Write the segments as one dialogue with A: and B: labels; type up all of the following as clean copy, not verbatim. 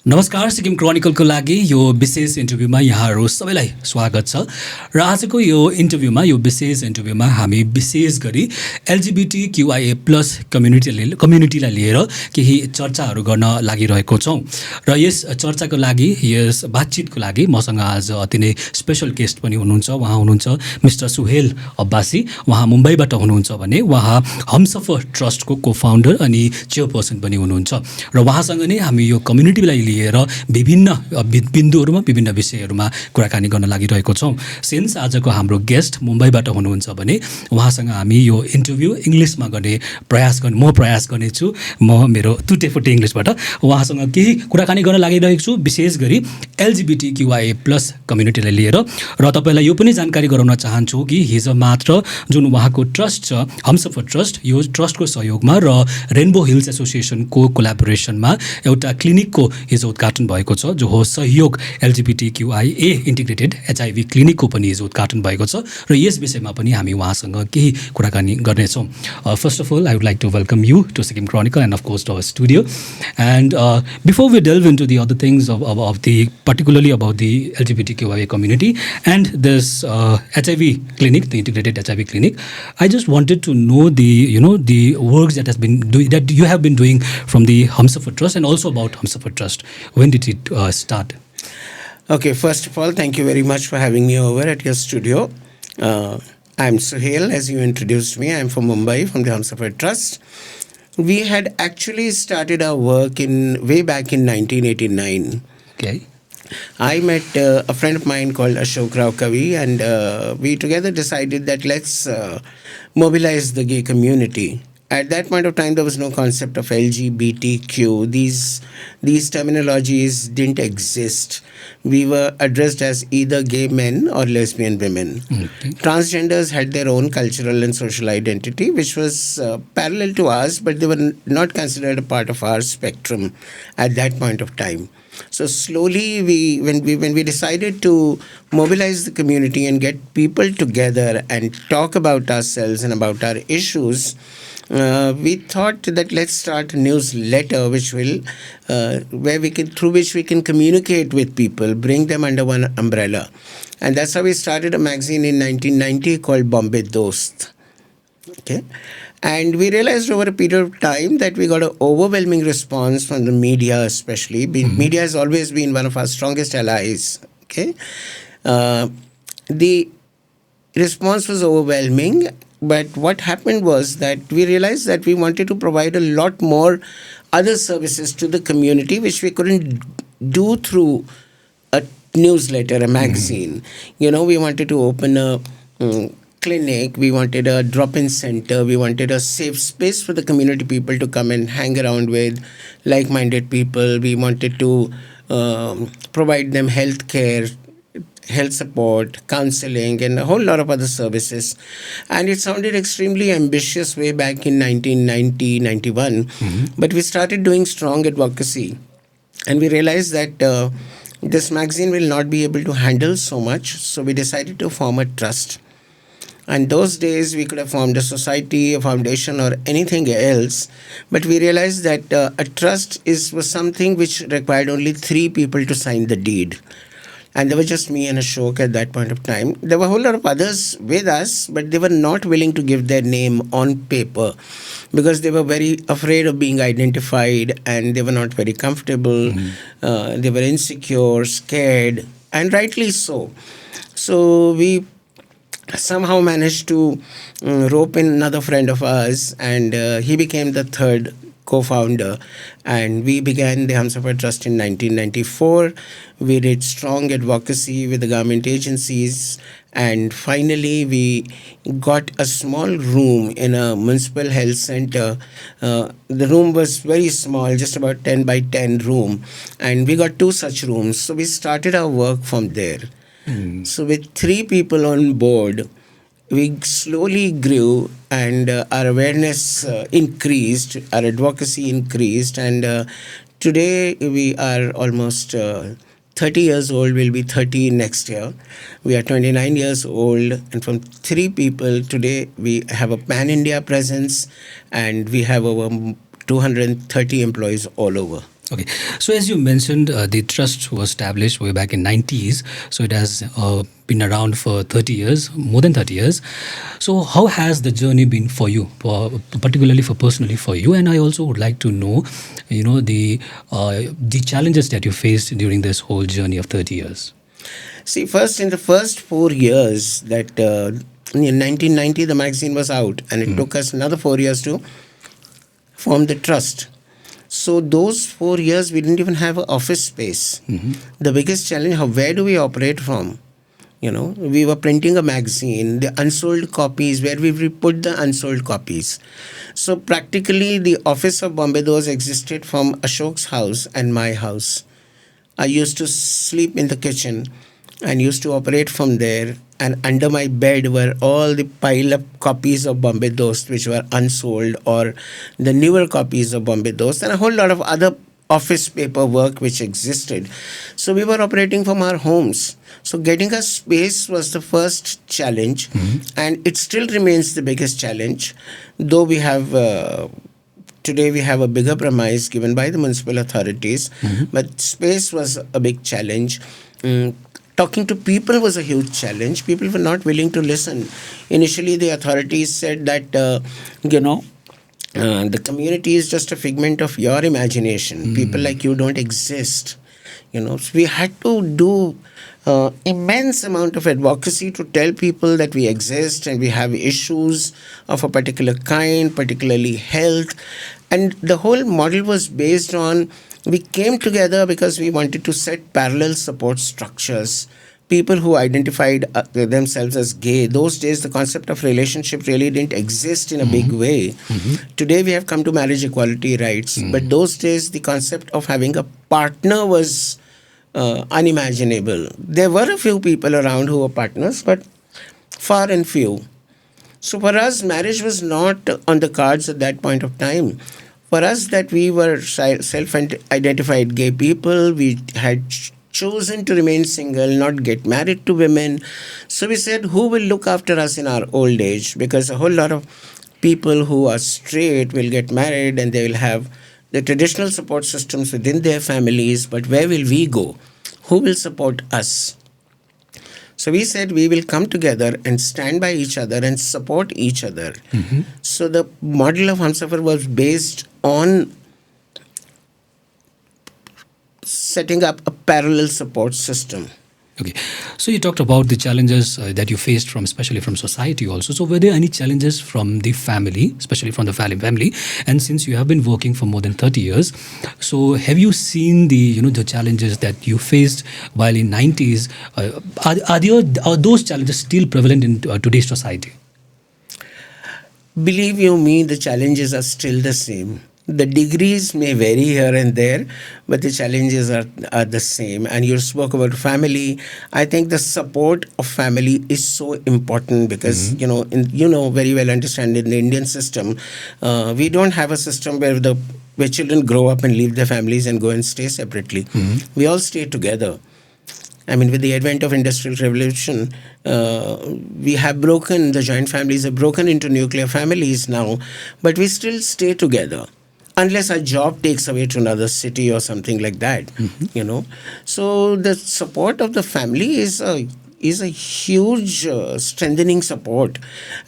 A: नमस्कार सिक्किम क्रोनिकलको लागि यो विशेष इन्टरभ्यूमा यहाँहरू सबैलाई स्वागत छ र आजको यो इन्टरभ्यूमा यो विशेष इन्टरभ्यूमा हामी विशेष गरी एलजीबीटी क्युआइए प्लस कम्युनिटीलाई लिएर केही चर्चाहरू गर्न लागिरहेको छौँ र यस चर्चाको लागि यस बातचितको लागि मसँग आज अति नै स्पेसल गेस्ट पनि हुनुहुन्छ। उहाँ हुनुहुन्छ मिस्टर सुहेल अब्बासी। उहाँ मुम्बईबाट हुनुहुन्छ भने उहाँ हमसफर ट्रस्टको को फाउन्डर अनि चेयरपर्सन पनि हुनुहुन्छ र उहाँसँग नै हामी यो कम्युनिटीलाई लिएर विभिन्न बिन्दुहरूमा विभिन्न विषयहरूमा कुराकानी गर्न लागिरहेको छौँ। सिन्स आजको हाम्रो गेस्ट मुम्बईबाट हुनुहुन्छ भने उहाँसँग हामी यो इन्टरभ्यू इङ्ग्लिसमा गर्ने प्रयास गर्नेछु। म मेरो टुटेफुटे इङ्ग्लिसबाट उहाँसँग केही कुराकानी गर्न लागिरहेको छु, विशेष गरी एलजीबीटी क्युआइए प्लस कम्युनिटीलाई लिएर। र तपाईँलाई यो पनि जानकारी गराउन चाहन्छु कि हिजो मात्र जुन उहाँको ट्रस्ट छ हमसफर ट्रस्ट, यो ट्रस्टको सहयोगमा र रेनबो हिल्स एसोसिएसनको कोलाबोरेसनमा एउटा क्लिनिकको हिजो उद्घाटन भएको छ, जो हो सहयोग एलजीबीटी क्युआइए इन्टिग्रेटेड एचआइभी क्लिनिकको पनि हिजो उद्घाटन भएको छ र यस विषयमा पनि हामी उहाँसँग केही कुराकानी गर्नेछौँ। First of all I would like to welcome you to Sikkim Chronicle and of course to our studio. And before we delve into the other things of the particularly about the LGBTQIA community and this HIV clinic, the integrated HIV clinic, I just wanted to know the works that you have been doing from the Hamsafar Trust and also about Hamsafar Trust. When did it start?
B: Okay, first of all, thank you very much for having me over at your studio. I'm Suhail, as you introduced me. I'm from Mumbai, from the Hamsafar Trust. We had actually started our work way back in 1989.
A: Okay.
B: I met a friend of mine called Ashok Rao Kavi, and we together decided that let's mobilize the gay community. At that point of time, there was no concept of LGBTQ. These terminologies didn't exist. We were addressed as either gay men or lesbian women. Okay. Transgenders had their own cultural and social identity, which was parallel to ours, but they were not considered a part of our spectrum at that point of time. So slowly, when we decided to mobilize the community and get people together and talk about ourselves and about our issues, we thought that let's start a newsletter through which we can communicate with people, bring them under one umbrella. And that's how we started a magazine in 1990 called Bombay Dost. Okay. And we realized over a period of time that we got an overwhelming response from the media, especially. Media has always been one of our strongest allies. Okay. The response was overwhelming. But what happened was that we realized that we wanted to provide a lot more other services to the community, which we couldn't do through a newsletter, a magazine. We wanted to open a clinic, we wanted a drop-in center, we wanted a safe space for the community people to come and hang around with like-minded people. We wanted to provide them health care, health support, counseling, and a whole lot of other services. And it sounded extremely ambitious way back in 1990-91. But we started doing strong advocacy. And we realized that this magazine will not be able to handle so much. So we decided to form a trust. And those days, we could have formed a society, a foundation, or anything else. But we realized that a trust was something which required only 3 people to sign the deed. And there was just me and Ashok at that point of time. There were a whole lot of others with us, but they were not willing to give their name on paper because they were very afraid of being identified and they were not very comfortable. They were insecure, scared, and rightly so. So we somehow managed to rope in another friend of ours, and he became the third co-founder, and we began the Hamsafar Trust in 1994. We did strong advocacy with the government agencies, and finally we got a small room in a municipal health center. The room was very small, just about 10 by 10 room, and we got 2 such rooms. So we started our work from there. So with 3 people on board, we slowly grew, and our awareness increased, our advocacy increased, and today we are almost 30 years old. We'll be 30 next year. We are 29 years old, and from 3 people today we have a pan-India presence, and we have over 230 employees all over.
A: Okay. So as you mentioned, the trust was established way back in 90s. So it has been around for 30 years, more than 30 years. So how has the journey been for you, particularly for personally for you? And I also would like to know, the challenges that you faced during this whole journey of 30 years.
B: See, first, in the first 4 years that in 1990 the magazine was out, and it took us another 4 years to form the trust. So those 4 years we didn't even have an office space. The biggest challenge, where do we operate from? We were printing a magazine, the unsold copies, where we put the unsold copies. So practically the office of Bombay Doors existed from Ashok's house and my house. I used to sleep in the kitchen and used to operate from there. And under my bed were all the pile up copies of Bombay Dost which were unsold, or the newer copies of Bombay Dost, and a whole lot of other office paperwork which existed. So we were operating from our homes. So getting a space was the first challenge, and it still remains the biggest challenge, though we have today we have a bigger premise given by the municipal authorities, but space was a big challenge. Talking to people was a huge challenge. People were not willing to listen. Initially, the authorities said that, the community is just a figment of your imagination. People like you don't exist. So we had to do immense amount of advocacy to tell people that we exist and we have issues of a particular kind, particularly health. And the whole model was based on, we came together because we wanted to set parallel support structures. People who identified themselves as gay, those days the concept of relationship really didn't exist in a big way. Today we have come to marriage equality rights, but those days the concept of having a partner was unimaginable. There were a few people around who were partners, but far and few. So for us, marriage was not on the cards at that point of time. For us, that we were self-identified gay people, we had chosen to remain single, not get married to women. So we said, who will look after us in our old age? Because a whole lot of people who are straight will get married and they will have the traditional support systems within their families, but where will we go? Who will support us? So we said we will come together and stand by each other and support each other. So the model of Hamsafar was based on setting up a parallel support system.
A: Okay. So you talked about the challenges that you faced especially from society also. So were there any challenges from the family, especially from the family? And since you have been working for more than 30 years, so have you seen the challenges that you faced while in 90s? Are those challenges still prevalent in today's society?
B: Believe you me, the challenges are still the same. The degrees may vary here and there, but the challenges are the same. And you spoke about family. I think the support of family is so important because, very well understand in the Indian system, we don't have a system where children grow up and leave their families and go and stay separately. We all stay together. I mean, with the advent of Industrial Revolution, we have broken, the joint families have broken into nuclear families now, but we still stay together. Unless a job takes away to another city or something like that, So the support of the family is a huge strengthening support.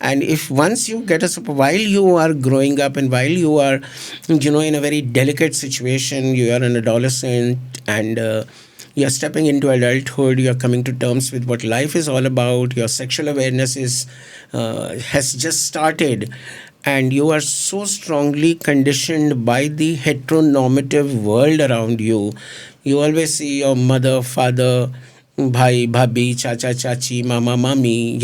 B: And if once you get a support, while you are growing up and while you are, in a very delicate situation, you are an adolescent and you are stepping into adulthood, you are coming to terms with what life is all about, your sexual awareness has just started, and you are so strongly conditioned by the heteronormative world around you. You always see your mother, father, bhai, bhabhi, chacha, chachi, mama, mami,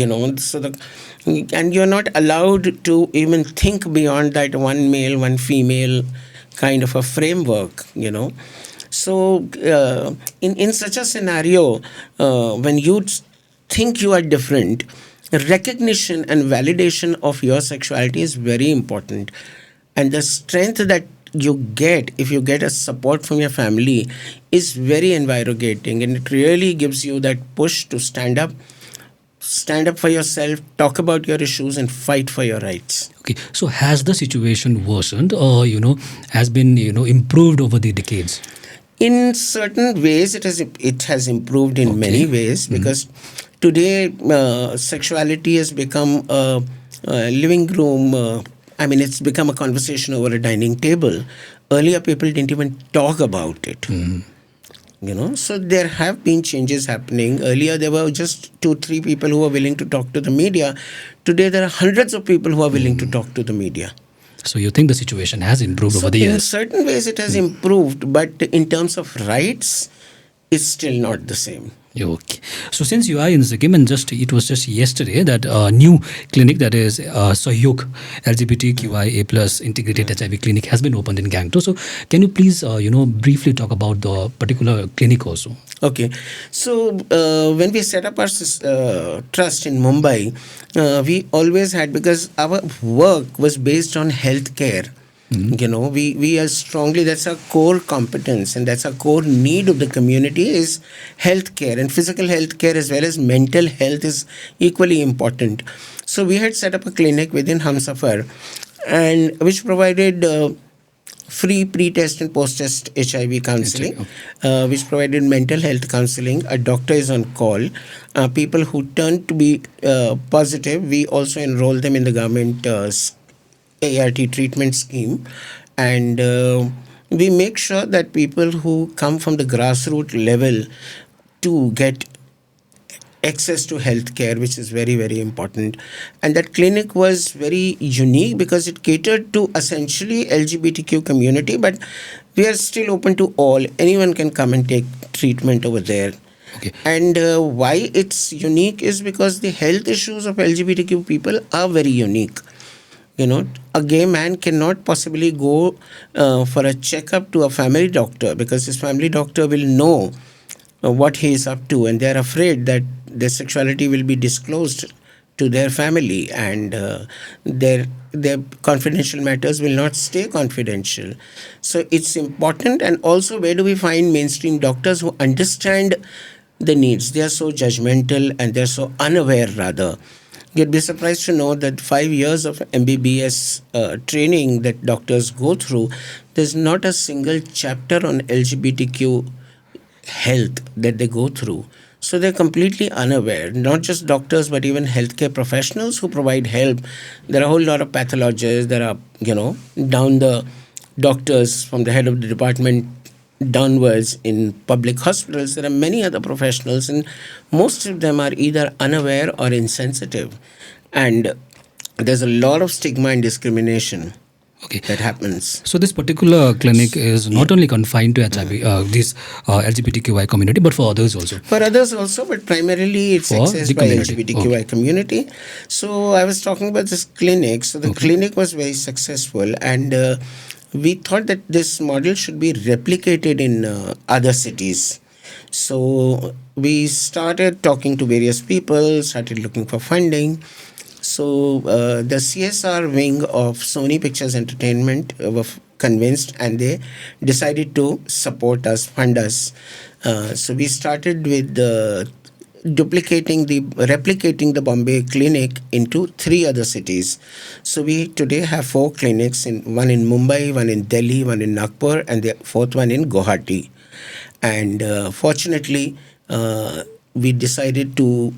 B: and you're not allowed to even think beyond that one male, one female kind of a framework, So in such a scenario, when you think you are different, recognition and validation of your sexuality is very important. And the strength that you get if you get a support from your family is very invigorating, and it really gives you that push to stand up stand up for yourself, talk about your issues, and fight for your rights.
A: Okay, so has the situation worsened or has been improved over the decades?
B: In certain ways, it has improved in many ways, because today sexuality has become a living room. It's become a conversation over a dining table. Earlier, people didn't even talk about it. So there have been changes happening. Earlier, there were just 2-3 people who were willing to talk to the media. Today, there are hundreds of people who are willing to talk to the media.
A: So you think the situation has improved over the years?
B: In certain ways, it has improved, but in terms of rights, it's still not the same.
A: Okay. So since you are in Sikkim, and it was just yesterday that a new clinic, that is Suhails LGBTQIA plus integrated HIV clinic, has been opened in Gangtok. So can you please briefly talk about the particular clinic also?
B: Okay. So when we set up our trust in Mumbai, we always had, because our work was based on healthcare. We are strongly, that's our core competence, and that's our core need of the community is healthcare, and physical healthcare as well as mental health is equally important. So we had set up a clinic within Hamsafar, and which provided free pre-test and post-test HIV counseling, which provided mental health counseling. A doctor is on call. People who turn to be positive, we also enroll them in the government ART treatment scheme, and we make sure that people who come from the grassroots level to get access to healthcare, which is very, very important. And that clinic was very unique because it catered to essentially LGBTQ community, but we are still open to all. Anyone can come and take treatment over there.
A: Okay.
B: And why it's unique is because the health issues of LGBTQ people are very unique. A gay man cannot possibly go for a checkup to a family doctor, because his family doctor will know what he is up to, and they are afraid that their sexuality will be disclosed to their family, and their confidential matters will not stay confidential. So it's important. And also, where do we find mainstream doctors who understand the needs? They are so judgmental, and they're so unaware, rather. You'd be surprised to know that 5 years of MBBS training that doctors go through, there's not a single chapter on LGBTQ health that they go through. So they're completely unaware, not just doctors, but even healthcare professionals who provide help. There are a whole lot of pathologists. There are, down the doctors from the head of the department downwards in public hospitals. There are many other professionals, and most of them are either unaware or insensitive. And there's a lot of stigma and discrimination that happens.
A: So this particular clinic is not only confined to HIV, this LGBTQI community, but for others also?
B: For others also, but primarily it's accessed by LGBTQI community. So I was talking about this clinic. So the clinic was very successful, and we thought that this model should be replicated in other cities. So we started talking to various people, started looking for funding. So the CSR wing of Sony Pictures Entertainment were convinced, and they decided to support us, fund us. So we started with replicating the Bombay clinic into 3 other cities. So we today have 4 clinics, one in Mumbai, one in Delhi, one in Nagpur, and the 4th one in Guwahati. And fortunately, we decided to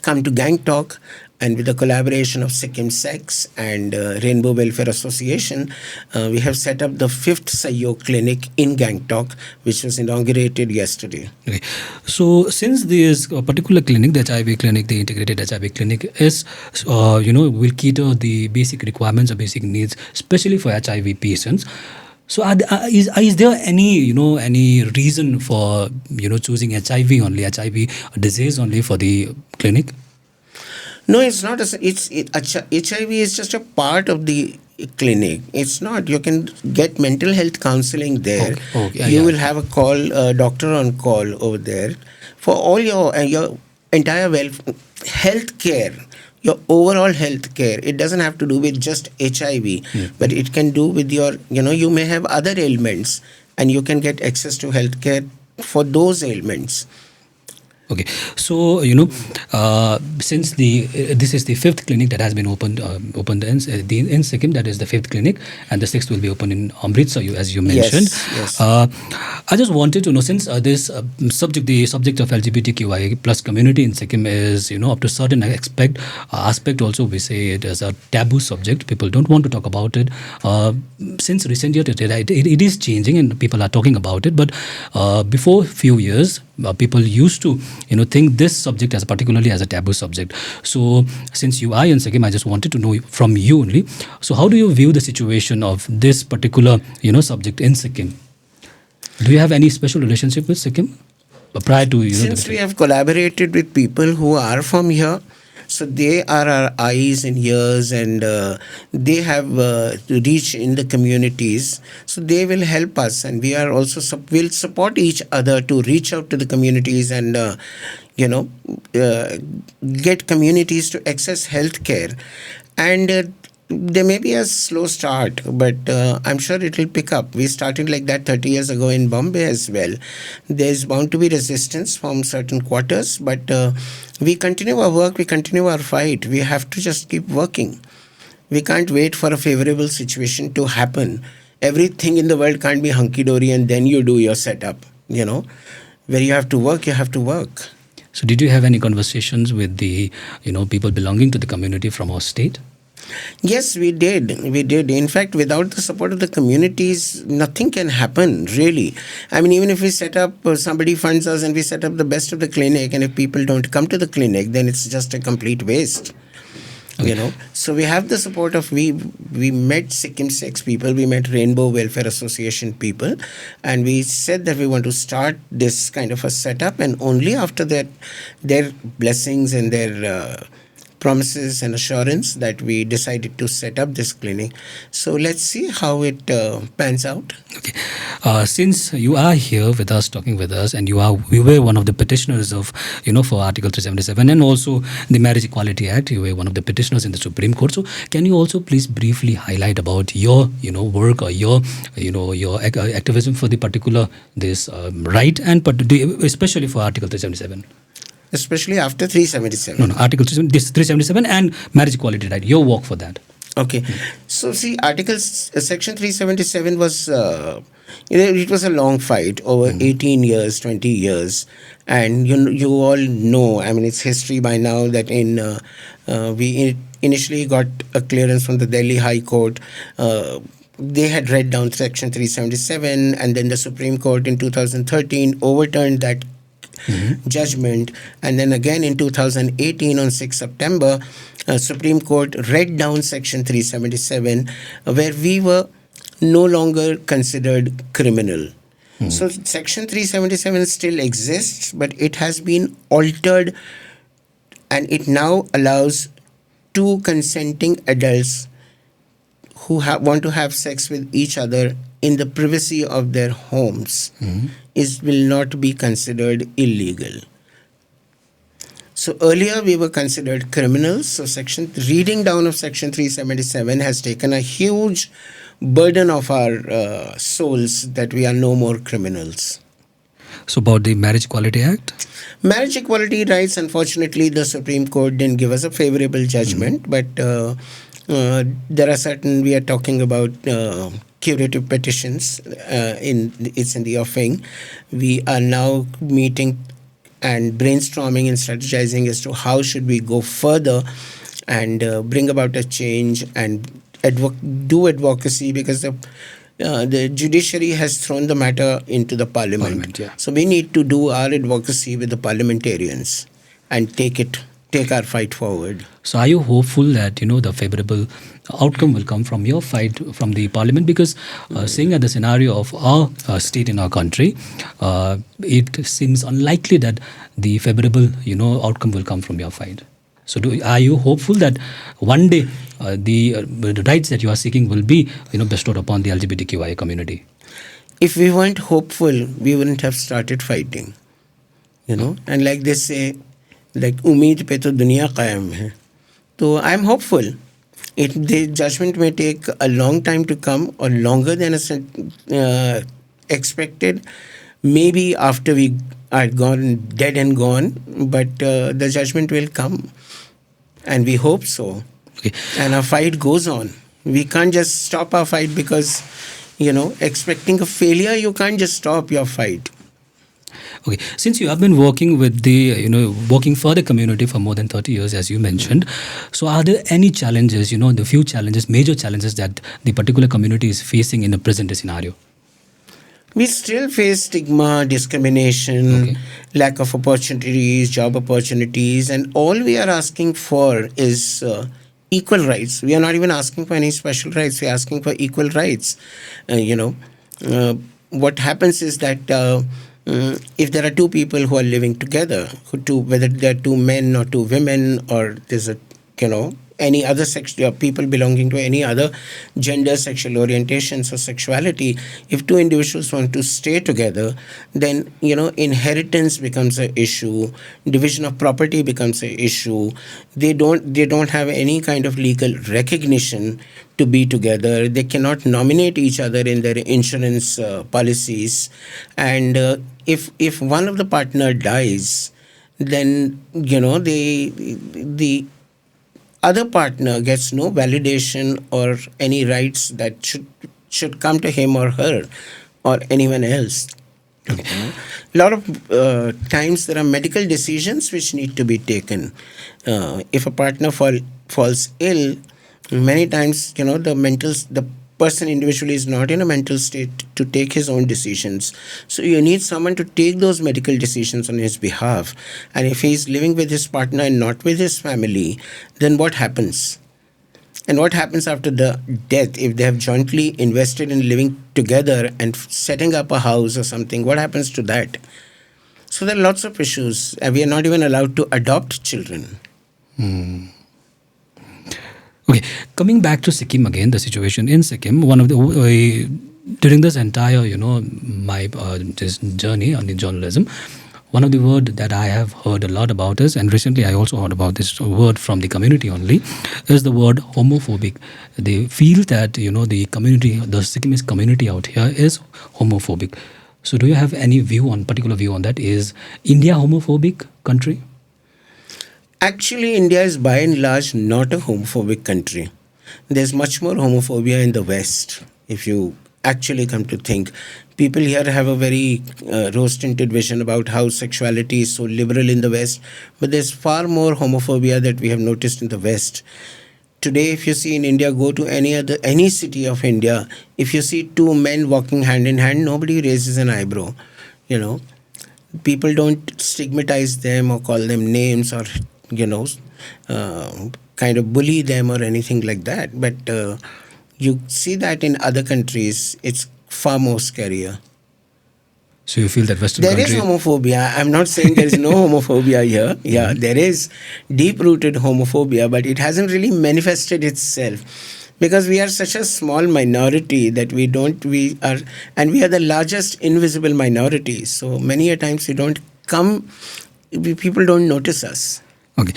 B: come to Gangtok, and with the collaboration of Sikkim Sex and Rainbow Welfare Association, we have set up the 5th Sahयोग Clinic in Gangtok, which was inaugurated yesterday.
A: Okay. So since this particular clinic, the HIV clinic, the integrated HIV clinic, is, will cater the basic requirements or basic needs, especially for HIV patients. So is there any any reason for choosing HIV disease only for the clinic?
B: No, it's not. HIV is just a part of the clinic. It's not. You can get mental health counseling there. You will have a doctor on call over there for all your entire health care. Your overall health care. It doesn't have to do with just HIV, but it can do with your, you may have other ailments, and you can get access to health care for those ailments.
A: Okay, so since this is the fifth clinic that has been opened in Sikkim, that is the fifth clinic, and the sixth will be opened in Amritsar, as you mentioned.
B: Yes.
A: I just wanted to know, since this the subject of LGBTQIA plus community in Sikkim is up to certain aspect also, we say it as a taboo subject. People don't want to talk about it. Since recent years, it is changing and people are talking about it. But before few years, people used to think this subject as particularly as a taboo subject. So since you are in Sikkim, I just wanted to know from you only. So how do you view the situation of this particular subject in Sikkim? Do you have any special relationship with Sikkim prior to
B: Since we have collaborated with people who are from here, so they are our eyes and ears, and they have reach in the communities. So they will help us, and we are also will support each other to reach out to the communities and get communities to access healthcare. And there may be a slow start, but I'm sure it will pick up. We started like that 30 years ago in Bombay as well. There's bound to be resistance from certain quarters, but we continue our work, we continue our fight. We have to just keep working. We can't wait for a favorable situation to happen. Everything in the world can't be hunky-dory and then you do your setup, Where you have to work, you have to work.
A: So did you have any conversations with the people belonging to the community from our state?
B: Yes, we did. We did. In fact, without the support of the communities, nothing can happen, really. I mean, even if we set up, somebody funds us and we set up the best of the clinic, and if people don't come to the clinic, then it's just a complete waste.
A: Okay.
B: So we have the support of, we met Sikkim Sex people, we met Rainbow Welfare Association people, and we said that we want to start this kind of a setup, and only after that, their blessings and their promises and assurance, that we decided to set up this clinic. So let's see how it pans out.
A: Okay. Since you are here with us, talking with us, and you were one of the petitioners of, for Article 377 and also the Marriage Equality Act, you were one of the petitioners in the Supreme Court. So can you also please briefly highlight about your, work or your activism for the particular this right, and especially for Article 377?
B: Especially after 377.
A: No, Article 377 and marriage equality right. Your work for that.
B: Okay. So see, Section 377 was, it was a long fight over 18 years, 20 years. And you all know, I mean, it's history by now, that we initially got a clearance from the Delhi High Court. They had read down Section 377, and then the Supreme Court in 2013 overturned that judgment, and then again in 2018 on 6 September, Supreme Court read down Section 377, where we were no longer considered criminal. So Section 377 still exists, but it has been altered, and it now allows two consenting adults who want to have sex with each other in the privacy of their homes will not be considered illegal. So earlier we were considered criminals. So reading down of Section 377 has taken a huge burden off our souls, that we are no more criminals.
A: So about the Marriage Equality Act?
B: Marriage equality rights, unfortunately, the Supreme Court didn't give us a favorable judgment, but there are certain, we are talking about curative petitions, it's in the offing. We are now meeting and brainstorming and strategizing as to how should we go further and bring about a change and do advocacy, because the judiciary has thrown the matter into the parliament.
A: Yeah.
B: So we need to do our advocacy with the parliamentarians and take our fight forward.
A: So are you hopeful that the favorable outcome will come from your fight from the parliament? Because seeing at the scenario of our state in our country, it seems unlikely that the favorable outcome will come from your fight. So are you hopeful that one day the rights that you are seeking will be bestowed upon the LGBTQIA community?
B: If we weren't hopeful, we wouldn't have started fighting. And like they say, like umeed pe to duniya qaim hai. So I'm hopeful. The judgment may take a long time to come, or longer than expected. Maybe after we are gone, dead and gone, but the judgment will come, and we hope so.
A: Okay.
B: And our fight goes on. We can't just stop our fight because, expecting a failure, you can't just stop your fight.
A: Okay, since you have been working with the, working for the community for more than 30 years, as you mentioned, so are there any challenges, the few challenges, major challenges that the particular community is facing in the present scenario?
B: We still face stigma, discrimination, lack of opportunities, job opportunities, and all we are asking for is equal rights. We are not even asking for any special rights. We are asking for equal rights. What happens is that if there are two people who are living together, whether they are two men or two women, or there's any other sex, people belonging to any other gender, sexual orientations or sexuality, if two individuals want to stay together, then inheritance becomes an issue, division of property becomes an issue. They don't have any kind of legal recognition to be together. They cannot nominate each other in their insurance policies, and if one of the partner dies, then the other partner gets no validation or any rights that should come to him or her or anyone else. A lot of times there are medical decisions which need to be taken. If a partner falls ill, many times the person individually is not in a mental state to take his own decisions. So you need someone to take those medical decisions on his behalf. And if he is living with his partner and not with his family, then what happens? And what happens after the death if they have jointly invested in living together and setting up a house or something? What happens to that? So there are lots of issues. We are not even allowed to adopt children.
A: Okay, coming back to Sikkim again, the situation in Sikkim, one of the during this entire my this journey on the journalism, one of the word that I have heard a lot about is, and recently I also heard about this word from the community only, is the word homophobic. They feel that the community, the Sikkimese community out here is homophobic. So do you have any particular view on that? Is India homophobic country?
B: Actually, India is by and large not a homophobic country. There's much more homophobia in the West, if you actually come to think. People here have a very rose-tinted vision about how sexuality is so liberal in the West, but there's far more homophobia that we have noticed in the West. Today, if you see in India, go to any city of India, if you see two men walking hand in hand, nobody raises an eyebrow. People don't stigmatize them or call them names or kind of bully them or anything like that. But you see that in other countries, it's far more scarier.
A: So you feel that Western
B: there
A: country...
B: is homophobia. I'm not saying there is no homophobia here. Yeah, there is deep-rooted homophobia, but it hasn't really manifested itself because we are such a small minority that we are the largest invisible minority. So many a times people don't notice us.
A: Okay.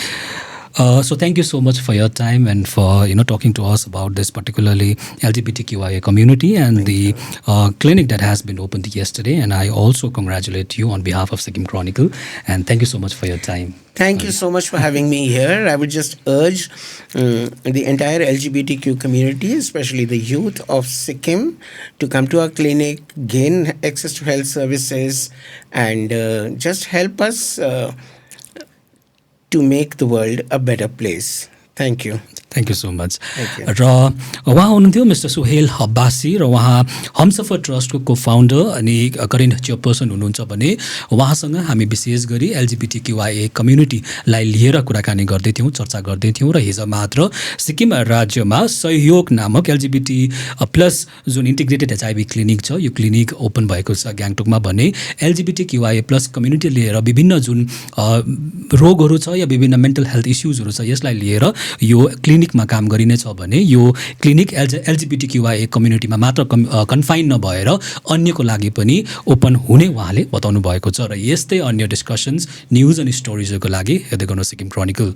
A: So thank you so much for your time and for talking to us about this particularly LGBTQIA community and the clinic that has been opened yesterday. And I also congratulate you on behalf of Sikkim Chronicle. And thank you so much for your time.
B: Thank you so much for having me here. I would just urge the entire LGBTQ community, especially the youth of Sikkim, to come to our clinic, gain access to health services, and just help us to make the world a better place. Thank you.
A: Thank you so much.
B: Thank you.
A: र उहाँ हुनुहुन्थ्यो mister Suhail Abbasi र उहाँ हमसफर ट्रस्टको को founder अनि current chairperson हुनुहुन्छ भने उहाँसँग हामी विशेष गरी LGBTQIA कम्युनिटीलाई लिएर कुराकानी गर्दै थियौँ, चर्चा गर्दै थियौँ र हिजो मात्र सिक्किम राज्यमा सहयोग नामक LGBT प्लस जुन इन्टिग्रेटेड HIV क्लिनिक छ, यो क्लिनिक ओपन भएको छ ग्याङटोकमा भने LGBTQIA प्लस कम्युनिटी लिएर विभिन्न जुन रोगहरू छ या विभिन्न मेन्टल हेल्थ इस्युजहरू छ यसलाई लिएर यो क्लिनिकमा काम गरिनेछ भने यो क्लिनिक LGBTQIA कम्युनिटीमा मात्र कन्फाइन नभएर अन्यको लागि पनि ओपन हुने उहाँले बताउनु भएको छ र यस्तै अन्य डिस्कसन्स न्युज अनि स्टोरिजहरूको लागि हेर्दै गर्नुहोस् सिक्किम क्रोनिकल।